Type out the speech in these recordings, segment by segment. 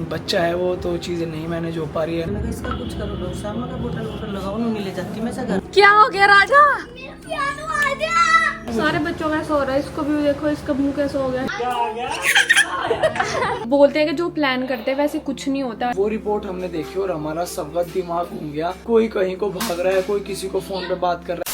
बच्चा है वो, तो चीज़ें नहीं मैनेज हो पा रही है। इसका कुछ करो दो, शाम का बोतल वोटल लगाओ, नहीं ले जाती मैं घर। क्या हो गया राजा? सारे बच्चों का सो रहा है, इसको भी देखो, इसका मुंह कैसा हो गया। क्या आ गया? बोलते हैं कि जो प्लान करते हैं वैसे कुछ नहीं होता। वो रिपोर्ट हमने देखी और हमारा सबका दिमाग घूम गया। कोई कहीं को भाग रहा है, कोई किसी को फोन पे बात कर रहा है।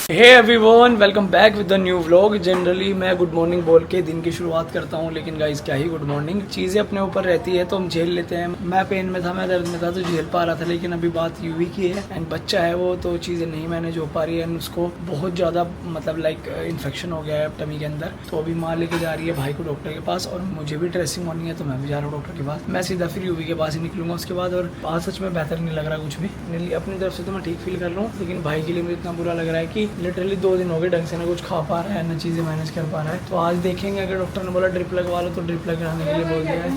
Hey everyone, welcome back with the new vlog. Generally मैं गुड मॉर्निंग बोल के दिन की शुरुआत करता हूँ, लेकिन गाइस क्या ही गुड मॉर्निंग, चीज़ें अपने ऊपर रहती है तो हम झेल लेते हैं। मैं पेन में था, मैं दर्द में था तो झेल पा रहा था, लेकिन अभी बात यूवी की है एंड बच्चा है वो, तो चीज़ें नहीं मैनेज हो पा रही है एंड उसको बहुत ज़्यादा मतलब लाइक इन्फेक्शन हो गया है टमी के अंदर। तो अभी माँ लेके जा रही है भाई को डॉक्टर के पास और मुझे भी ड्रेसिंग होनी है, तो मैं भी जा रहा हूँ डॉक्टर के पास। मैं सीधा फिर यूवी के पास ही निकलूंगा उसके बाद। और बात सच में बेहतर नहीं लग रहा कुछ भी, अपनी तरफ से तो मैं ठीक फील कर रहा हूँ, लेकिन भाई के लिए मुझे इतना बुरा लग रहा है कि लिटरली 2 दिन हो गए ढंग से ना कुछ खा पा रहा है ना चीज़ें मैनेज कर पा रहा है। तो आज देखेंगे, अगर डॉक्टर ने बोला ड्रिप लगवा लो तो ड्रिप लगाने के लिए बोल दिया है,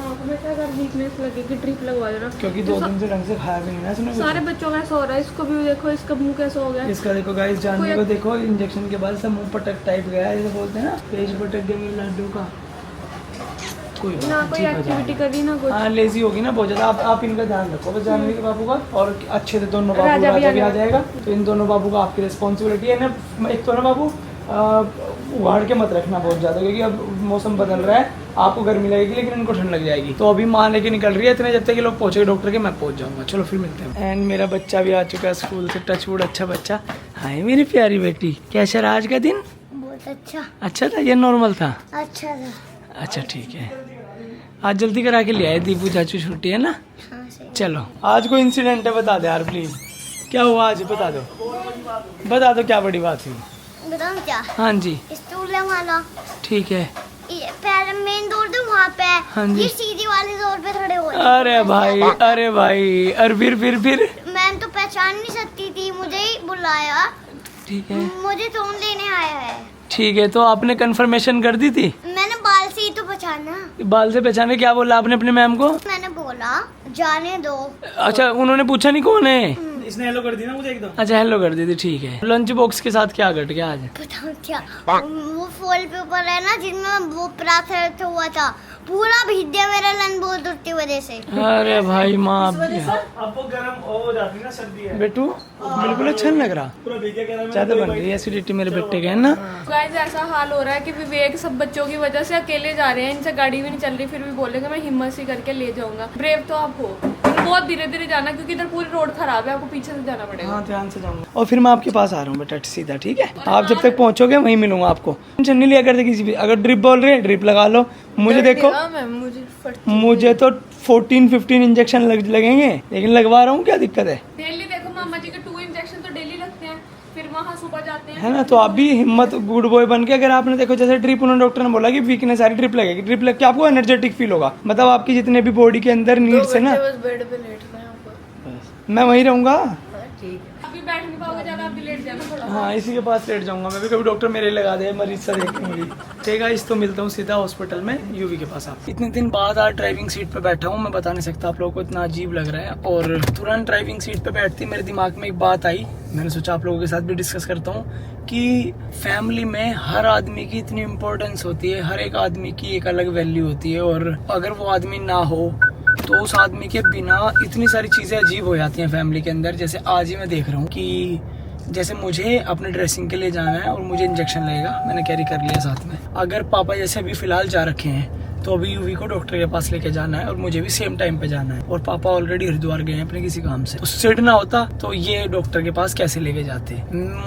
अगर वीकनेस लगेगी ड्रिप लगवा देना, क्योंकि 2 दिन से ढंग से खाया भी नहीं ना इसने। सारे बच्चों का सो रहा है, इसको भी देखो, इसका मुंह कैसा हो गया। इसका देखो गाइस, जानने को देखो, इंजेक्शन के बाद सब मुंह पटक टाइप गया है, जैसे बोलते हैं ना पेज पटक गया मेरे लड्डू का। कोई ना कोई एक्टिविटी करी ना कुछ। हाँ, लेजी होगी ना बहुत ज़्यादा। आप इनका ध्यान रखो बस, जानवी के बाबू का, और अच्छे से दोनों बाबू, राजा भी आ जाएगा, तो इन दोनों बाबू का आपकी रिस्पॉन्सिबिलिटी है ना। एक तो ना बाबू उगाड़ के मत रखना बहुत ज़्यादा, क्योंकि अब मौसम बदल रहा है, आपको गर्मी लगेगी लेकिन इनको ठंड लग जाएगी। तो अभी माँ लेके निकल रही है, इतने जब तक ये लोग पहुँचेंगे डॉक्टर के मैं पहुँच जाऊँगा। चलो फिर मिलते हैं। एंड मेरा बच्चा भी आ चुका है स्कूल से, टचवुड अच्छा बच्चा। हाय मेरी प्यारी बेटी, कैसा रहा आज का दिन? बहुत अच्छा। अच्छा था या नॉर्मल था? अच्छा था। अच्छा ठीक है, आज जल्दी करा के ले आए, दीपू चाचू छुट्टी है ना। हाँ सही। चलो आज कोई इंसिडेंट है बता दे यार प्लीज, क्या हुआ आज बता दो, बता दो क्या बड़ी बात हुई। बताऊँ क्या? हाँ जी स्टूल है वाला, ठीक है। ये पैर मेन डोर तो वहाँ पे है। हाँ जी। ये सीधी वाली डोर पे खड़े हो। अरे भाई और फिर मैं तो पहचान नहीं सकती थी, मुझे ही बुलाया, ठीक है मुझे फोन लेने आया है। ठीक है, तो आपने कंफर्मेशन कर दी थी? मैंने बाल से ही तो पहचाना। बाल से पहचाने, क्या बोला आपने अपने मैम को? मैंने बोला जाने दो। अच्छा, उन्होंने पूछा नहीं कौन है? इसने हेलो कर दी ना मुझे एकदम। अच्छा हेलो कर दी थी, ठीक है। लंच बॉक्स के साथ क्या घट गया आज? बताऊँ क्या? वो फॉल पेपर है ना जिसमें वो पराठा हुआ था, पूरा भीग गया मेरा लंच बॉक्स उठती वजह से। अरे भाई माँ, आपको गर्म हो जाती ना, सर्दी है बेटू बिल्कुल अच्छा नहीं लग रहा, पूरा भीगे गर्म ज्यादा बन रही है एसिडिटी मेरे बेटे के, है ना। गाइस ऐसा हाल हो रहा है कि विवेक सब बच्चों की वजह से अकेले जा रहे हैं, इनसे गाड़ी भी नहीं चल रही, फिर भी बोलेंगे मैं हिम्मत सी करके ले जाऊंगा। ब्रेव तो आप हो, बहुत धीरे धीरे जाना क्योंकि इधर पूरी रोड खराब है, आपको पीछे से जाना पड़ेगा। हाँ ध्यान से जाऊंगा, और फिर मैं आपके पास आ रहा हूँ बेटा सीधा, ठीक है। आप जब तक पहुँचोगे वहीं मिलूंगा आपको, टेंशन नहीं लिया करते किसी भी। अगर ड्रिप बोल रहे हैं ड्रिप लगा लो, मुझे देखो मुझे तो 14-15 इंजेक्शन लगेंगे, लेकिन लगवा रहा हूँ, क्या दिक्कत है। डेली देखो मामा जी के 2 इंजेक्शन तो डेली लगते हैं, फिर वहाँ सुबह जाते हैं, है ना। तो आप भी हिम्मत गुड बॉय बन के, अगर आपने देखो जैसे ड्रिप, उन्होंने डॉक्टर ने बोला कि वीकनेस सारी ड्रिप लगेगी, ड्रिप लग के आपको एनर्जेटिक फील होगा, मतलब आपकी जितने भी बॉडी के अंदर नीड्स है ना। बेड पे लेटना है ऊपर। मैं वहीं रहूंगा, अभी बैठ नहीं पाओगे ज्यादा, अभी लेट जाना थोड़ा। हाँ इसी के पास लेट जाऊंगा मैं भी, कभी डॉक्टर मेरे लगा दे, मरीज सा देख के मुझे। ठीक है, इस तो मिलता हूँ सीधा हॉस्पिटल में यूवी के पास। आप इतने दिन बाद आज ड्राइविंग सीट पे बैठा हूँ, मैं बता नहीं सकता आप लोगों को, इतना अजीब लग रहा है। और तुरंत ड्राइविंग सीट पे बैठती मेरे दिमाग में एक बात आई, मैंने सोचा आप लोगों के साथ भी डिस्कस करता हूँ कि फैमिली में हर आदमी की इतनी इम्पोर्टेंस होती है, हर एक आदमी की एक अलग वैल्यू होती है, और अगर वो आदमी ना हो तो उस आदमी के बिना इतनी सारी चीज़ें अजीब हो जाती हैं फैमिली के अंदर। जैसे आज ही मैं देख रहा हूँ कि जैसे मुझे अपने ड्रेसिंग के लिए जाना है और मुझे इंजेक्शन लगेगा, मैंने कैरी कर लिया साथ में। अगर पापा जैसे अभी फिलहाल जा रखे हैं तो अभी यूवी को डॉक्टर के पास लेके जाना है और मुझे भी सेम टाइम पे जाना है, और पापा ऑलरेडी हरिद्वार गए हैं अपने किसी काम से। तो सीट ना होता तो ये डॉक्टर के पास कैसे लेके जाते।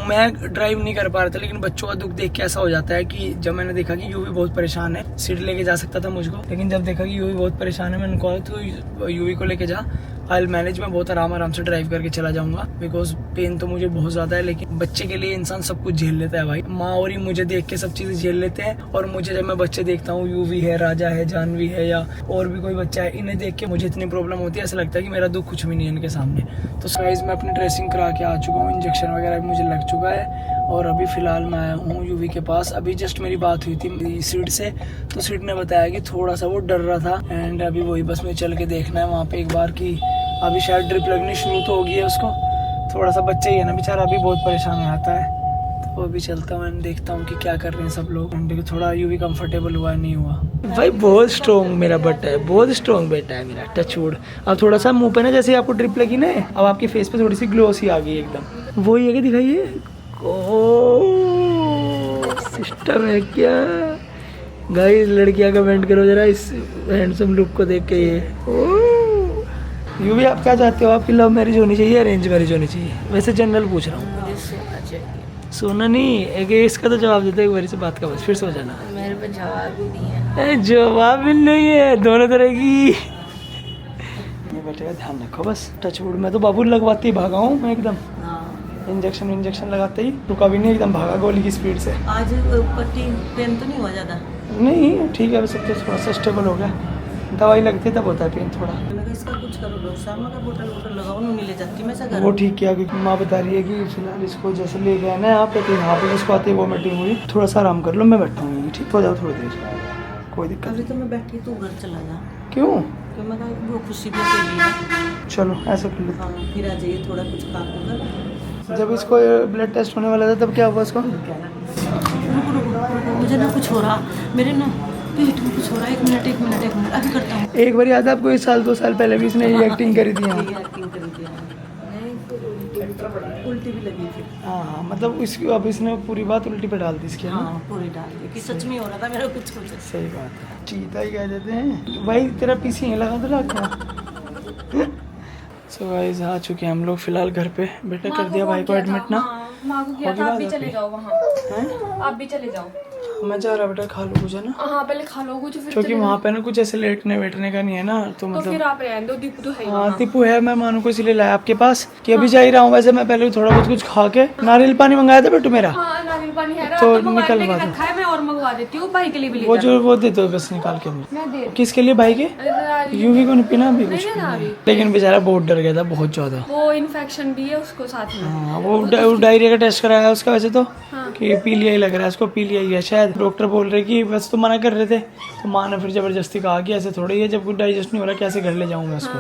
मैं ड्राइव नहीं कर पा रहा था, लेकिन बच्चों का दुख देख के ऐसा हो जाता है कि जब मैंने देखा कि यूवी बहुत परेशान है, सीट लेके जा सकता था मुझको, लेकिन जब देखा कि यूवी बहुत परेशान है, मैंने कहा तो यूवी को लेके जा, आई मैनेज, मैं बहुत आराम से ड्राइव करके चला जाऊंगा, बिकॉज पेन तो मुझे बहुत ज्यादा है, लेकिन बच्चे के लिए इंसान सब कुछ झेल लेता है भाई। माँ और ही मुझे देख के सब चीजें झेल लेते हैं, और मुझे जब मैं बच्चे देखता हूँ, यूवी है, राजा है, जानवी है, या और भी कोई बच्चा है, इन्हें देख के मुझे इतनी प्रॉब्लम होती है, ऐसा लगता है कि मेरा दुख कुछ भी नहीं है इनके सामने। तो गाइस मैं अपनी ड्रेसिंग करा के आ चुका हूँ, इंजेक्शन वगैरह भी मुझे लग चुका है, और अभी फिलहाल मैं आया हूँ यूवी के पास। अभी जस्ट मेरी बात हुई थी सीट से, तो सीट ने बताया कि थोड़ा सा वो डर रहा था, एंड अभी वही बस में चल के देखना है वहाँ पे एक बार कि अभी शायद ड्रिप लगनी शुरू तो होगी है उसको। थोड़ा सा बच्चा ही है ना बेचारा, अभी बहुत परेशान हो जाता है, तो अभी चलता हूँ, देखता हूँ कि क्या कर रहे हैं सब लोग। एंड थोड़ा यूवी कंफर्टेबल हुआ नहीं हुआ। भाई बहुत स्ट्रॉन्ग मेरा बट है, बहुत स्ट्रॉन्ग बेटा है मेरा, टचवुड। अब थोड़ा सा मुंह पे ना जैसे आपको ड्रिप लगी ना, अब आपके फेस पे थोड़ी सी ग्लो सी आ गई एकदम। वही है कि दिखाइए, सिस्टम है क्या गाइस? लड़कियां कमेंट करो जरा इस हैंडसम लुक को देख के। ये यूवी आप क्या चाहते हो? आपकी लव मैरिज होनी चाहिए, अरेंज मैरिज होनी चाहिए? वैसे जनरल पूछ रहा हूँ। मुझे सोना चाहिए। सोना नहीं, एक इसका तो जवाब देते एक बार से बात का, बस फिर सो जाना। मेरे पे जवाब ही नहीं है। जवाब भी नहीं है, दोनों तरह की। ये बेटे का ध्यान रखो बस। टचवुड में तो बाबू लगवाते ही भागा हूँ मैं एकदम। इंजेक्शन लगाते ही रुका भी नहीं, एकदम भागा गोली की स्पीड से। आज पट्टी पेन तो नहीं हुआ ज़्यादा? नहीं ठीक है, सब तो थोड़ा सा स्टेबल हो गया। दवाई लगती तब होता है पेन थोड़ा। मैं इसका कुछ करो, डॉक्टर साहब का बोतल वोटल लगाओ, नहीं ले जाती मैं वो ठीक किया, क्योंकि माँ बता रही है कि फिलहाल इसको जैसे ले गया ना यहाँ पे, तो यहाँ पे जिसको आती है वॉमिटिंग हुई, थोड़ा सा आराम कर लो, मैं बैठा हूँ, ठीक हो जाओ थोड़ी देर, कोई दिक्कत अभी नहीं। तो मैं बैठी, तू घर चला जा। क्यों? तो मैं कहा वो खुशी भी अकेली है। चलो ऐसा कर लेते हाँ फिर आ जाइए, थोड़ा कुछ खा कर। जब इसको ब्लड टेस्ट होने वाला था तब क्या हुआ इसको? मुझे ना कुछ हो रहा, मेरे ना पेट में कुछ हो रहा है। एक मिनट अभी करता हूँ। एक बार याद है आपको, 1 साल 2 साल पहले भी इसने ये एक्टिंग करी थी यहाँ। एक्टिंग कर दिया, उल्टी भी लगी थी। हाँ मतलब इसकी अब इसने पूरी बात उल्टी पे डाल दी इसकी, है ना? हाँ पूरी डाल दी कि सच में हो रहा था मेरा कुछ। सही बात है, चीता ही कह देते हैं भाई। तेरा पीसी है लगा तो लगा। सो गाइस आ चुके हैं हम लोग फिलहाल घर पे। बेटा कर दिया भाई को एडमिट ना? माँ को किया था, आप भी चले जाओ वहाँ। आप भी चले जाओ। मैं जा रहा बेटा, खा लो कुछ, है ना? हाँ पहले खा लो कुछ, फिर क्योंकि वहाँ पे ना कुछ ऐसे लेटने वेटने का नहीं है ना, तो तो मतलब। फिर आप रहने दो, दीपू तो है ही हाँ वहाँ। टीपू है, मैं मानू को इसीलिए लाया आपके पास कि अभी जा ही रहा हूँ। वैसे मैं पहले थोड़ा बहुत कुछ खा के, नारियल पानी मंगाया था बेटू मेरा, हाँ नारियल पानी है, तो तो निकलवा निकलवा दो। रखा है, मैं और मंगवा देती हूँ, भाई के लिए भी ले वो जाना। जो वो दे दो बस निकाल के मुझे। मैं दे किसके लिए? भाई के? यूवी को नहीं पीना अभी कुछ, नहीं ना अभी। लेकिन बेचारा बहुत डर गया था बहुत ज्यादा। वो इन्फेक्शन भी है उसको साथ में। हाँ वो डायरिया का टेस्ट कराया उसका वैसे तो, कि पीलिया ही लग रहा है उसको, पीलिया ही है शायद। डॉक्टर बोल रहे कि बस तो मना कर रहे थे, तो माँ ने फिर जबरदस्ती कहा कि ऐसे थोड़ी है, जब कुछ डाइजेस्ट नहीं हो रहा कैसे घर ले जाऊँ मैं उसको।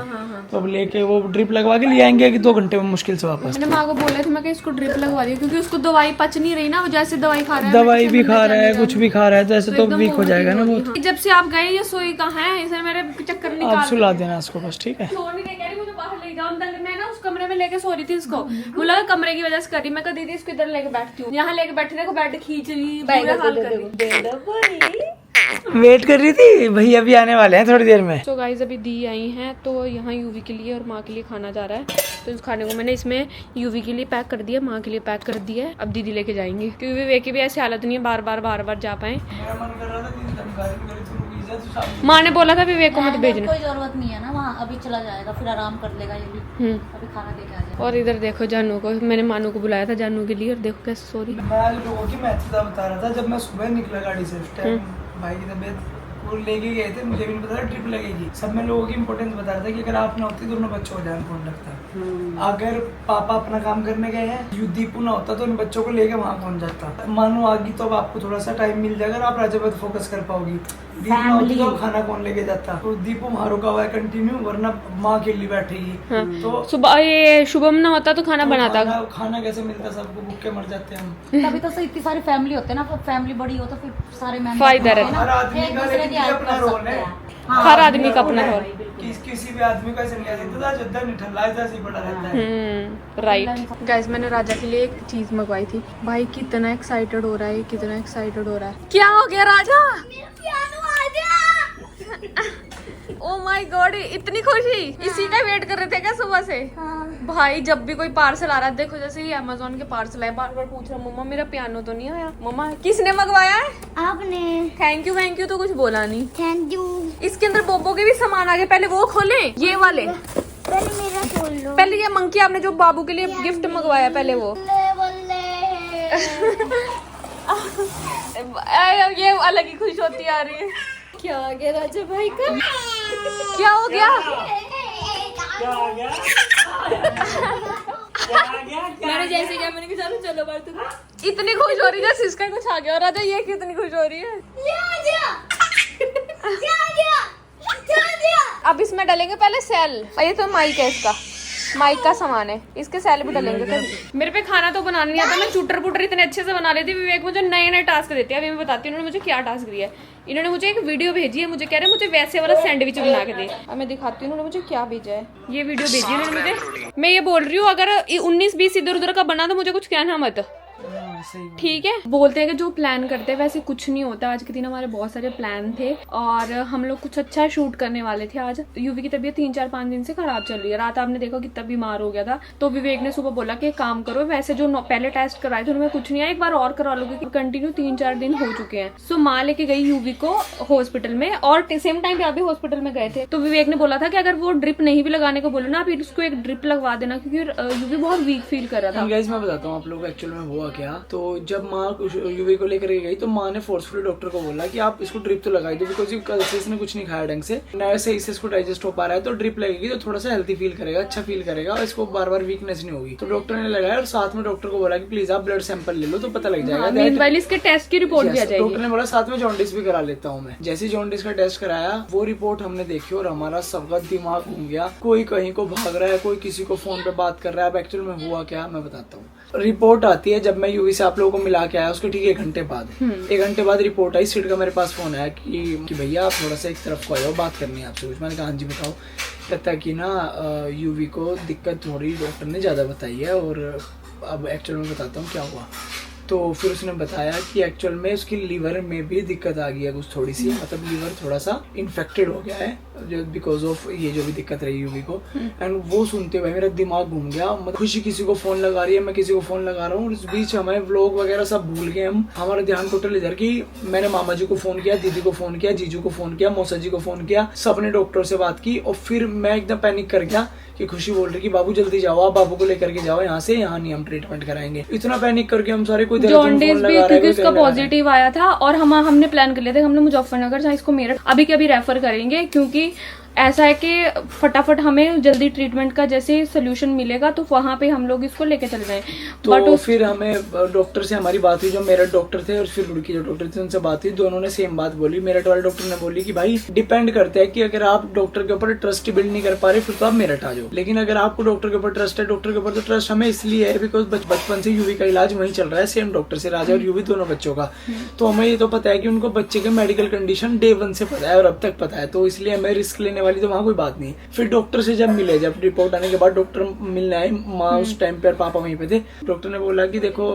तो अब लेके वो ड्रिप लगवा के ले आएंगे कि 2 घंटे में मुश्किल से वापस। मैंने माँ को बोला था मैं कि इसको ड्रिप लगवा दी, क्योंकि उसको दवाई पच नहीं रही ना, वो जैसे दवाई खा रहा है, दवाई भी खा रहा है, कुछ भी खा रहा है, तो ऐसे तो वीक हो जाएगा ना बहुत। जब से आप गए ये सोई कहाँ है, इसे मेरे चक्कर आप निकाल। सुला देना उसको बस, ठीक है? सो नहीं कह रही मुझे बाहर ले जाओ, अंदर मैं ना उस कमरे में लेके सो रही थी इसको, बोला कमरे की वजह से करी। मैं कहा दीदी इसको इधर लेके बैठती हूँ, यहाँ लेके बैठने को बेड खींच रही, बुरा हाल कर रही। वेट कर रही थी, भैया अभी आने वाले हैं थोड़ी देर में। तो गाइस अभी दी आई हैं, तो यहाँ यूवी के लिए और माँ के लिए खाना जा रहा है। तो इस खाने को मैंने इसमें यूवी के लिए पैक कर दिया, माँ के लिए पैक कर दिया है। अब दीदी लेके जाएंगी, क्योंकि विवेक की भी ऐसी हालत नहीं है बार बार जा पाए। माँ ने बोला था विवेक को मत भेजना, कोई जरूरत नहीं है ना, वहाँ अभी चला जाएगा, फिर आराम कर लेगा ये भी। अभी खाना देके आ जाएगा। और इधर देखो जानू को, मैंने मानू को बुलाया था जानू के लिए, और देखो कैसे सो रही। मैं आज लोगों की महत्वता बता रहा था। जब मैं सुबह निकला गाड़ी से, उस टाइम भाई की तबीयत वो लेके गए थे, मुझे भी नहीं पता ट्रिप लगेगी। सब में लोगों की इंपॉर्टेंस बता रहा था कि अगर आप ना होती दोनों बच्चों को ध्यान कौन रखता। अगर पापा अपना काम करने गए हैं, दीपू ना होता तो इन बच्चों को लेके वहाँ पहुँच जाता। मानो आ गई तो अब आपको थोड़ा सा टाइम मिल जाएगा, आप राजा पर फोकस कर पाओगी। दीपू ना होती तो खाना कौन लेके जाता। तो दीपू वहाँ रुका हुआ है कंटिन्यू, वरना माँ के लिए बैठेगी। तो सुबह ये शुभम ना होता तो खाना बनाता। खाना कैसे मिलता, सबको भूखे मर जाते हैं हम। तभी तो इतनी सारी फैमिली होते हैं ना, फैमिली बड़ी हो तो फिर सारे मेंबर फायदा है। हर आदमी का लेकिन अपना रोल है। हर आदमी का अपना रोल। किसी भी आदमी का ऐसे नहीं आ सकता, जद्दा नहीं ठल्ला ऐसे ही पड़ा रहता है। राइट गाइस, मैंने राजा के लिए एक चीज मंगवाई थी। भाई कितना एक्साइटेड हो रहा है, कितना एक्साइटेड हो रहा है। क्या हो गया राजा? ओ माय गॉड, इतनी खुशी! इसी का वेट कर रहे थे क्या सुबह से? भाई जब भी कोई पार्सल आ रहा है, देखो जैसे ही अमेज़न के पार्सल आए, बार बार पूछ रहा मम्मा मेरा पियानो तो नहीं आया। मम्मा किसने मंगवाया है? आपने। थैंक यू तो कुछ बोला नहीं। Thank you. इसके अंदर बोबो के भी सामान आ गए, पहले वो खोले, ये वाले। पहले मेरा खोल लो। पहले ये मंकी आपने जो बाबू के लिए गिफ्ट मंगवाया, पहले वो। ये अलग ही खुश होती आ रही है। क्या आ गया राजा भाई का? क्या हो गया? मैंने जैसे क्या, मैंने कहा चलो बार तुम। इतनी खुश हो रही है जैसे इसका कुछ आ गया। और राजा ये कितनी खुश हो रही है। अब इसमें डालेंगे पहले सेल, और ये तो माइक है इसका। माइक का सामान है, इसके सैल भी डलेंगे कभी। मेरे पे खाना तो बनाना नहीं आता, मैं चूटर पुटर इतने अच्छे से बना लेती। विवेक मुझे नए नए टास्क देते हैं। अभी मैं बताती हूँ उन्होंने मुझे क्या टास्क दिया है। इन्होंने मुझे एक वीडियो भेजी है, मुझे कह रहे हैं मुझे वैसे वाला सैंडविच बना के दे। अब मैं दिखाती हूँ उन्होंने मुझे क्या भेजा है। ये वीडियो भेजी है उन्होंने मुझे। मैं ये बोल रही हूँ अगर 19-20 इधर उधर का बना तो मुझे कुछ कहना मत, ठीक है। बोलते हैं कि जो प्लान करते हैं वैसे कुछ नहीं होता। आज के दिन हमारे बहुत सारे प्लान थे और हम लोग कुछ अच्छा शूट करने वाले थे। आज यूवी की तबीयत 3-4-5 दिन से खराब चल रही है। रात आपने देखा कितना बीमार हो गया था, तो विवेक ने सुबह बोला कि एक काम करो, वैसे जो पहले टेस्ट कराए थे उनमें कुछ नहीं आया, एक बार और करा लो क्योंकि कंटिन्यू 3-4 दिन हो चुके हैं। सो माँ लेके गई यूवी को हॉस्पिटल में और सेम टाइम पे आप भी हॉस्पिटल में गए थे। तो विवेक ने बोला था कि अगर वो ड्रिप नहीं भी लगाने को बोलो ना, फिर उसको एक ड्रिप लगवा देना क्योंकि यूवी बहुत वीक फील कर रहा था। गाइस मैं बताता हूँ आप लोग एक्चुअल में हुआ क्या। तो जब माँ यूवी को लेकर गई तो माँ ने फोर्सफुली डॉक्टर को बोला कि आप इसको ड्रिप तो लगाई दो, बिकॉज कल से इसने कुछ नहीं खाया ढंग से, नया सही से इसको डाइजेस्ट हो पा रहा है, तो ड्रिप लगेगी तो थोड़ा सा हेल्थी फील करेगा, अच्छा फील करेगा और इसको बार बार वीकनेस नहीं होगी। तो डॉक्टर ने लगाया और साथ में डॉक्टर को बोला कि प्लीज आप ब्लड सैंपल ले लो तो पता लग जाएगा। मीनवाइल इसके टेस्ट की रिपोर्ट भी आ जाएगी। डॉक्टर ने बोला साथ में जॉन्डिस भी करा लेता हूँ मैं। जैसे जॉन्डिस का टेस्ट कराया वो रिपोर्ट हमने देखी और हमारा सबका दिमाग घूम गया। कोई कहीं को भाग रहा है, कोई किसी को फोन पे बात कर रहा है। अब एक्चुअल में हुआ क्या मैं बताता हूँ। रिपोर्ट आती है जब मैं यूवी से आप लोगों को मिला के आया उसके ठीक 1 घंटे बाद। 1 घंटे बाद रिपोर्ट आई। सीट का मेरे पास फोन आया कि भैया आप थोड़ा सा एक तरफ को आओ, बात करनी है आपसे कुछ। मैंने कहा हाँ जी बताओ। कहता कि ना यूवी को दिक्कत थोड़ी डॉक्टर ने ज़्यादा बताई है और अब एक्चुअल में बताता हूँ क्या हुआ। तो फिर उसने बताया कि एक्चुअल में उसकी लीवर में भी दिक्कत आ गई है कुछ थोड़ी सी, मतलब लीवर थोड़ा सा इन्फेक्टेड हो गया है बिकॉज ऑफ ये जो भी दिक्कत रही यूवी को। एंड वो सुनते हुए मेरा दिमाग घूम गया। मतलब खुशी किसी को फोन लगा रही है, मैं किसी को फोन लगा रहा हूँ, इस बीच हमें व्लॉग वगैरह सब भूल गए हम। हमारा ध्यान टोटल इधर की मैंने मामा जी को फोन किया, दीदी को फोन किया, जीजू को फोन किया, मौसा जी को फोन किया, सबने डॉक्टर से बात की। और फिर मैं एकदम पैनिक कर गया कि खुशी बोल रही कि बाबू जल्दी जाओ, आप बाबू को लेकर के जाओ यहाँ से, यहाँ नहीं हम ट्रीटमेंट कराएंगे। इतना पैनिक करके हम सारे कोई जॉन्डिस भी क्योंकि उसका पॉजिटिव आया था और हमने प्लान कर लिया था हमने मुजफ्फरनगर से इसको मेरठ अभी के अभी रेफर करेंगे क्योंकि ऐसा है कि फटाफट हमें जल्दी ट्रीटमेंट का जैसे सोल्यूशन मिलेगा तो वहाँ पे हम लोग इसको लेके चल जाएं। तो फिर हमें डॉक्टर से हमारी बात हुई, जो मेरठ डॉक्टर थे और फिर रुड़की जो डॉक्टर थे उनसे बात हुई। दोनों ने सेम बात बोली। मेरठ वाले डॉक्टर ने बोली कि भाई डिपेंड करता है कि अगर आप डॉक्टर के ऊपर ट्रस्ट बिल्ड नहीं कर पा रहे फिर तो आप मेरठ आ जाओ, लेकिन अगर आपको डॉक्टर के ऊपर ट्रस्ट है, डॉक्टर के ऊपर तो ट्रस्ट हमें इसलिए है बिकॉज बचपन से यूवी का इलाज वहीं चल रहा है सेम डॉक्टर से, राजा और यूवी दोनों बच्चों का। तो हमें ये तो पता है कि उनको बच्चे के मेडिकल कंडीशन डे 1 से पता है और अब तक पता है, तो इसलिए हमें रिस्क लेने वाली तो वहाँ कोई बात नहीं। फिर डॉक्टर से जब मिले, जब रिपोर्ट आने के बाद डॉक्टर मिलने आए, माँ उस टाइम पे और पापा वहीं पे थे। डॉक्टर ने बोला कि देखो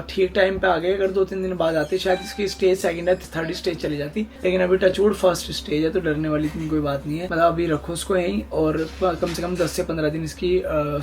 ठीक टाइम पे आ गए, अगर 2-3 दिन बाद आते शायद इसकी स्टेज 2nd या 3rd स्टेज चली जाती, लेकिन अभी टचवुड 1st स्टेज है तो डरने वाली इतनी कोई बात नहीं है। मतलब अभी रखो उसको यहीं और कम से कम 10 से 15 दिन इसकी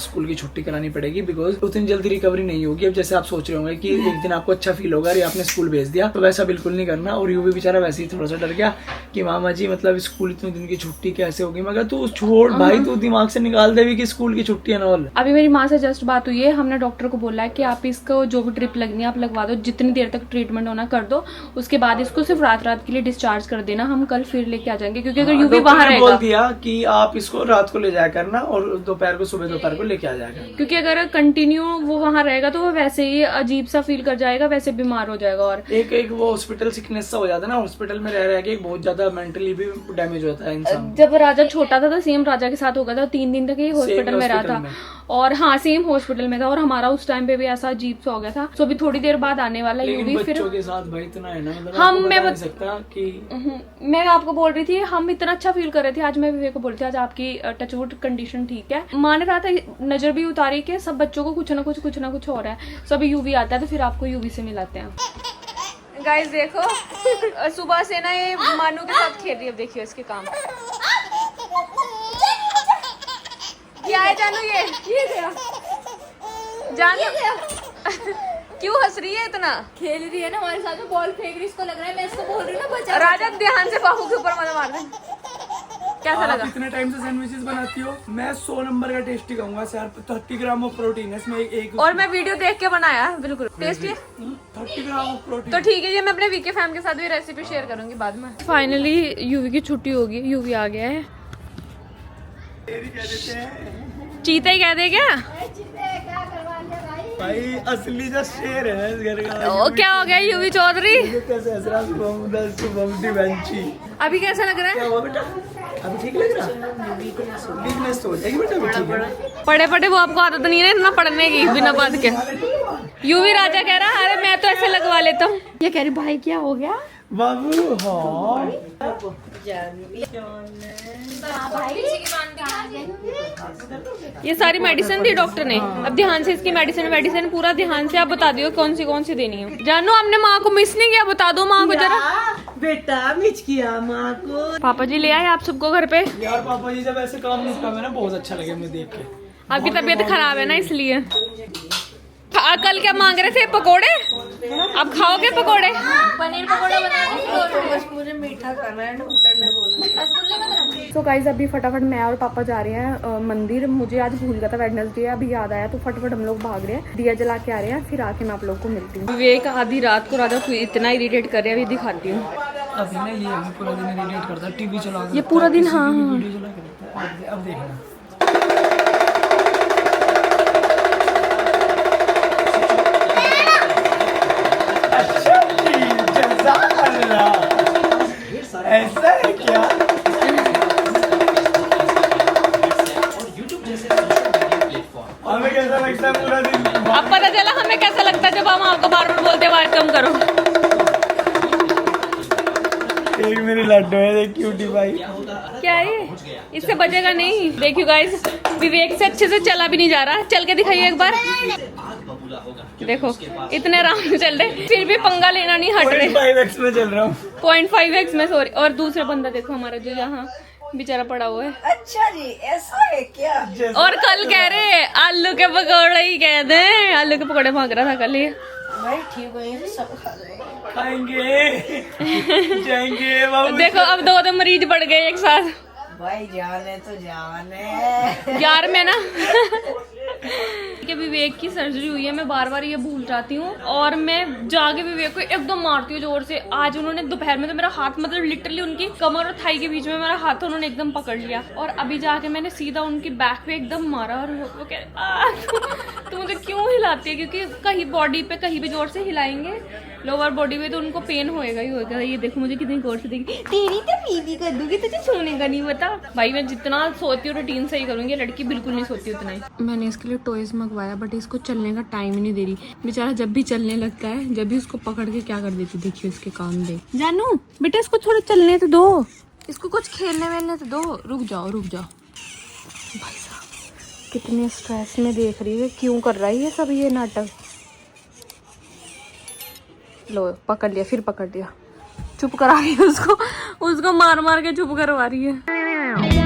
स्कूल की छुट्टी करानी पड़ेगी बिकॉज उतनी जल्दी रिकवरी नहीं होगी। अब जैसे आप सोच रहे होंगे कि एक दिन आपको अच्छा फील होगा और आपने स्कूल भेज दिया, तो वैसा बिल्कुल नहीं करना। और यूवी बेचारा वैसे ही थोड़ा सा डर गया कि मामा जी मतलब स्कूल इतने दिन की छुट्टी कैसे होगी। मगर तू छोड़ भाई, तू दिमाग से निकाल देवी कि स्कूल की छुट्टी है ना। अभी मेरी माँ से जस्ट बात हुई है, हमने डॉक्टर को बोला है कि आप इसको जो भी ड्रिप लगनी है आप लगवा दो, जितनी देर तक ट्रीटमेंट होना कर दो, उसके बाद इसको सिर्फ रात के लिए डिस्चार्ज कर देना, हम कल फिर लेके आ जाएंगे क्योंकि अगर यूवी वहाँ रहेगा। बोल दिया कि आप इसको रात को ले जाया करना और दोपहर को दोपहर को लेके आ जाएगा, क्योंकि अगर कंटिन्यू वो वहाँ रहेगा तो वो वैसे ही अजीब सा फील कर जाएगा, वैसे बीमार हो जाएगा। और एक वो हॉस्पिटल सिकनेस सा हो जाता है ना, हॉस्पिटल में रह के बहुत ज्यादा मेंटली भी डैमेज होता है इंसान। जब राजा छोटा था तो सेम राजा के साथ होगा था, 3 दिन तक ये हॉस्पिटल में रहा था और हाँ सेम हॉस्पिटल में था और हमारा उस टाइम पे भी ऐसा अजीब सा हो गया था। तो अभी थोड़ी देर बाद आने वाला यूवी। फिर बच्चों के साथ भाई इतना है ना, मतलब हम मैं बता नहीं सकता कि मैं आपको बोल रही थी हम इतना अच्छा फील कर रहे थे। आज मैं विवेक को बोल रही थी आज आपकी टचवुड कंडीशन ठीक है। मान रहा था नजर भी उतारी के सब बच्चों को कुछ ना कुछ हो रहा है। सो अभी यूवी आता है तो फिर आपको यूवी से मिलाते हैं। गाइस देखो सुबह से ना ये मानू के साथ खेल रही है, देखियो इसके काम। क्या है जानू ये क्या जानू क्यों हंस रही है इतना? खेल रही है ना हमारे साथ में, बॉल फेंक रही, इसको लग रहा है मैं इसको बोल रही हूँ ना बचा। राजा ध्यान से बाबू के ऊपर मत मार दे। कैसा लगा? इतने टाइम से सैंडविचेस बनाती हो, मैं 100 नंबर का टेस्टी कहूंगा सर। 30 ग्राम ऑफ प्रोटीन है इसमें एक और मैं वीडियो देख के बनाया बिल्कुल टेस्टी है। 30 ग्राम ऑफ प्रोटीन। तो ठीक है, ये मैं अपने वीके फैम के साथ भी रेसिपी शेयर करूंगी बाद में। फाइनली यूवी की छुट्टी होगी, यूवी आ गया है। चीता ही कह दे क्या? भाई असली जो शेर है इस घर का। ओ क्या हो गया यूवी चौधरी? कैसे हंस रहा? अभी कैसा लग रहा है? क्या हुआ बेटा? अभी ठीक लग रहा? वीकनेस तो हो जाएगी बेटा, अभी ठीक है। पढ़े पढ़े वो आपको आदत नहीं है इतना पढ़ने की बिना बात के। यूवी राजा कह रहा अरे मैं तो ऐसे लगवा लेता हूँ। ये कह रही भाई क्या हो गया बाबू हाँ ये सारी मेडिसिन दी डॉक्टर ने। अब ध्यान से इसकी मेडिसिन पूरा ध्यान से आप बता दियो कौन सी देनी है। जानू हमने माँ को मिस नहीं किया, बता दो माँ को जरा। बेटा मिस किया माँ को। पापा जी ले आए आप सबको घर पे। यार पापा जी जब ऐसे काम नहीं कर ना बहुत अच्छा लगे मुझे देख के। आपकी तबीयत खराब है ना इसलिए। कल क्या मांग रहे थे? पकोड़े। आप खाओगे पकोड़े? पनीर पकौड़ा बनाएंगे। बस मुझे मीठा खाना है, डॉक्टर ने बोला। तो गाइज अभी फटाफट मैं और पापा जा रहे हैं मंदिर। मुझे आज भूल गया था, वेडनेसडे है, अभी याद आया तो फटाफट हम लोग भाग रहे हैं। दिया जला के आ रहे हैं, फिर आके मैं आप लोग को मिलती हूँ। विवेक आधी रात को राजा इतना इरिटेट कर रहे हैं, अभी दिखाती हूँ। अभी ना ये हमें पूरा दिन इरिटेट करता है, टीवी चला के ये पूरा दिन हाँ वीडियो चला के रखता है। अब देखना ऐसा है क्या? हमें कैसा लगता है पूरा दिन? अब पता चला हमें कैसा लगता है जब हम आपको बार बार बोलते हैं आवाज कम करो। एक मेरी लड्डू है, देख क्यूटी भाई। क्या है ये? इससे बचेगा नहीं। देखियो गाइस विवेक से अच्छे से चला भी नहीं जा रहा। चल के दिखाइए एक बार। देखो इतने आराम से चल रहे, फिर भी पंगा लेना नहीं हट रहे। 5x में चल रहा हूँ। 0.5x में सॉरी। और दूसरा बंदा देखो हमारा जो यहाँ बेचारा पड़ा हुआ है। अच्छा जी ऐसा है क्या? और कल कह रहे आलू के पकौड़े ही कह दे, आलू के पकौड़े मांग रहा था कल ये। भाई ठीक है सब खा जाएंगे। खाएंगे जाएंगे बाबू। देखो अब दो मरीज बढ़ गए एक साथ। भाई जाने तो जाने यार मैं ना कि विवेक की सर्जरी हुई है, मैं बार बार ये भूल जाती हूँ और मैं जाके विवेक को एकदम मारती हूँ जोर से। आज उन्होंने दोपहर में तो मेरा हाथ मतलब लिटरली उनकी कमर और थाई के बीच में मेरा हाथ उन्होंने एकदम पकड़ लिया और अभी जाके मैंने सीधा उनकी बैक पे एकदम मारा और वो कह रहे तो मुझे क्यों हिलाती है, क्योंकि कहीं बॉडी पे कहीं भी जोर से हिलाएंगे लोअर बॉडी में तो उनको पेन होएगा ही होएगा। ये देखो मुझे कितनी गौर से देखी, तेरी तो पीदी कर दूंगी, तुझे सोने का नहीं पता। भाई मैं जितना सोती हूँ रूटीन सही करूंगी, लड़की बिल्कुल नहीं सोती उतना ही। मैंने इसके लिए टॉयज मंगवाया बट इसको चलने का टाइम ही नहीं दे रही बेचारा। जब भी चलने लगता है जब भी उसको पकड़ के क्या कर देती, देखियो इसके काम दे। जानू बेटा इसको थोड़ा चलने तो दो, इसको कुछ खेलने वेलने तो दो। रुक जाओ भाई साहब कितने स्ट्रेस में देख रही है, क्यों कर रहा है ये सब ये नाटक। लो पकड़ लिया, फिर पकड़ लिया, चुप करा रही है उसको मार मार के चुप करवा रही है।